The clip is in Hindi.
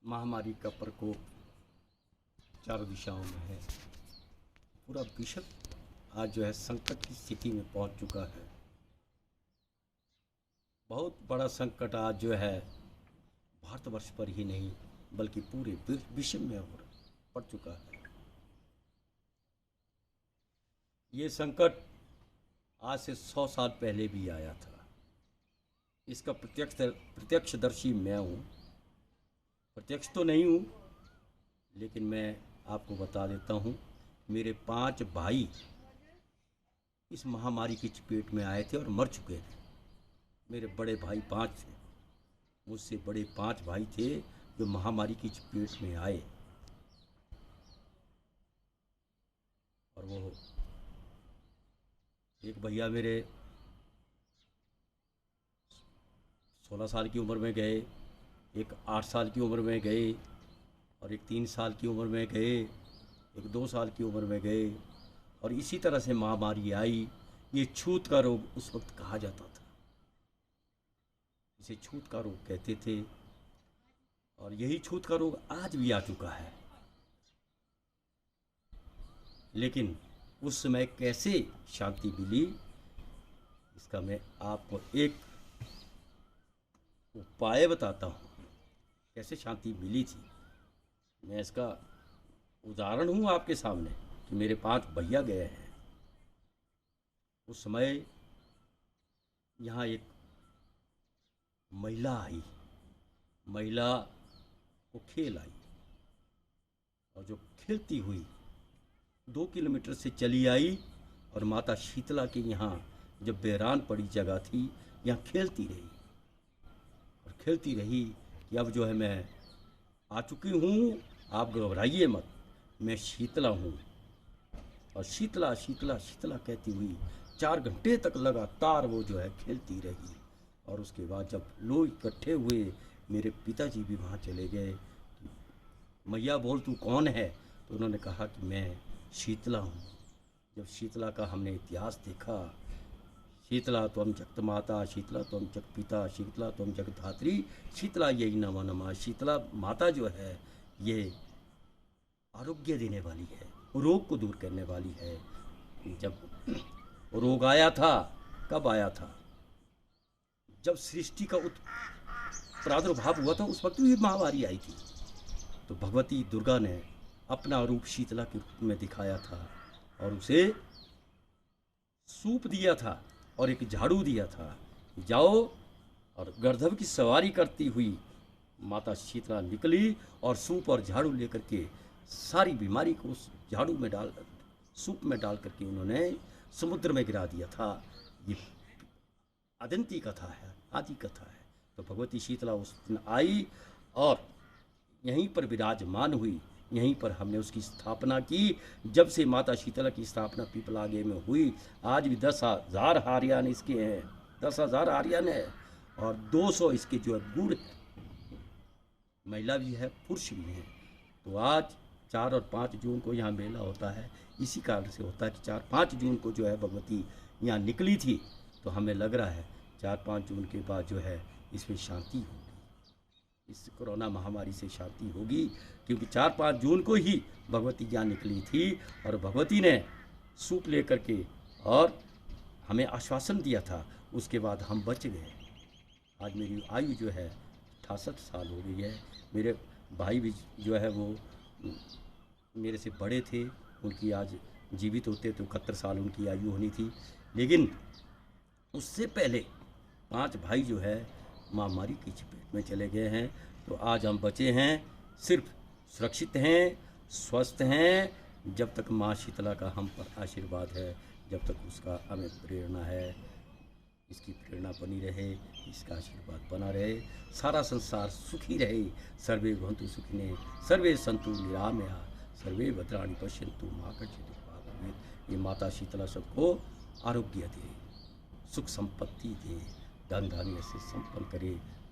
महामारी का प्रकोप चारों दिशाओं में है। पूरा विश्व आज जो है संकट की स्थिति में पहुंच चुका है। बहुत बड़ा संकट आज जो है भारतवर्ष पर ही नहीं बल्कि पूरे विश्व में पड़ चुका है। ये संकट आज से 100 साल पहले भी आया था। इसका प्रत्यक्षदर्शी मैं हूँ। प्रत्यक्ष तो नहीं हूँ, लेकिन मैं आपको बता देता हूँ, मेरे 5 भाई इस महामारी की चपेट में आए थे और मर चुके थे। मेरे बड़े भाई 5 थे, मुझसे बड़े 5 भाई थे जो महामारी की चपेट में आए। और वो एक भैया मेरे 16 साल की उम्र में गए, एक 8 साल की उम्र में गए, और एक 3 साल की उम्र में गए, एक 2 साल की उम्र में गए। और इसी तरह से महामारी आई। ये छूत का रोग उस वक्त कहा जाता था, इसे छूत का रोग कहते थे। और यही छूत का रोग आज भी आ चुका है। लेकिन उस समय कैसे शांति मिली, इसका मैं आपको एक उपाय बताता हूँ, कैसे शांति मिली थी। मैं इसका उदाहरण हूँ आपके सामने कि मेरे 5 भैया गए हैं। उस समय यहाँ एक महिला आई, महिला को खेल आई, और जो खेलती हुई 2 किलोमीटर से चली आई और माता शीतला के यहाँ जब बेरान पड़ी जगह थी, यहाँ खेलती रही और खेलती रही कि अब जो है मैं आ चुकी हूँ, आप घबराइए मत, मैं शीतला हूँ। और शीतला शीतला शीतला कहती हुई 4 घंटे तक लगातार वो जो है खेलती रही। और उसके बाद जब लोग इकट्ठे हुए, मेरे पिताजी भी वहाँ चले गए। मैया बोल तू कौन है? तो उन्होंने कहा कि मैं शीतला हूँ। जब शीतला का हमने इतिहास देखा, शीतला त्वं जगत माता, शीतला त्वं जगत पिता, शीतला त्वं जगत धात्री, शीतला यही नमा नमा। शीतला माता जो है ये आरोग्य देने वाली है, रोग को दूर करने वाली है। जब रोग आया था, कब आया था? जब सृष्टि का प्रादुर्भाव हुआ था, उस वक्त भी महामारी आई थी। तो भगवती दुर्गा ने अपना रूप शीतला के रूप में दिखाया था और उसे सूप दिया था और एक झाड़ू दिया था। जाओ, और गर्दभ की सवारी करती हुई माता शीतला निकली और सूप और झाड़ू लेकर के सारी बीमारी को उस झाड़ू में डाल, सूप में डाल करके उन्होंने समुद्र में गिरा दिया था। ये अदंती कथा है, आदि कथा है। तो भगवती शीतला उस दिन आई और यहीं पर विराजमान हुई। यहीं पर हमने उसकी स्थापना की। जब से माता शीतला की स्थापना पीपलागे में हुई, आज भी 10,000 हारियान इसके हैं, 10,000 हारियान है, और 200 इसके जो है गुड़ है। महिला भी है, पुरुष भी है। तो आज 4 और 5 जून को यहाँ मेला होता है। इसी कारण से होता है कि 4-5 जून को जो है भगवती यहाँ निकली थी। तो हमें लग रहा है 4-5 जून के बाद जो है इसमें शांति होगी, इस कोरोना महामारी से शांति होगी। क्योंकि 4-5 जून को ही भगवती यहाँ निकली थी और भगवती ने सूप लेकर के और हमें आश्वासन दिया था। उसके बाद हम बच गए। आज मेरी आयु जो है 68 साल हो गई है। मेरे भाई भी जो है वो मेरे से बड़े थे, उनकी आज जीवित होते तो 71 साल उनकी आयु होनी थी। लेकिन उससे पहले 5 भाई जो है महामारी की चपेट में चले गए हैं। तो आज हम बचे हैं, सिर्फ सुरक्षित हैं, स्वस्थ हैं। जब तक माँ शीतला का हम पर आशीर्वाद है, जब तक उसका हमें प्रेरणा है, इसकी प्रेरणा बनी रहे, इसका आशीर्वाद बना रहे, सारा संसार सुखी रहे। सर्वे भवन्तु सुखिनः, सर्वे सन्तु निरामया, सर्वे भद्राणि पश्यन्तु मा कश्चित् दुःखभाग् भवेत्। ये माता शीतला सबको आरोग्य दे, सुख संपत्ति दे, धन धान्य से संपन्न करे।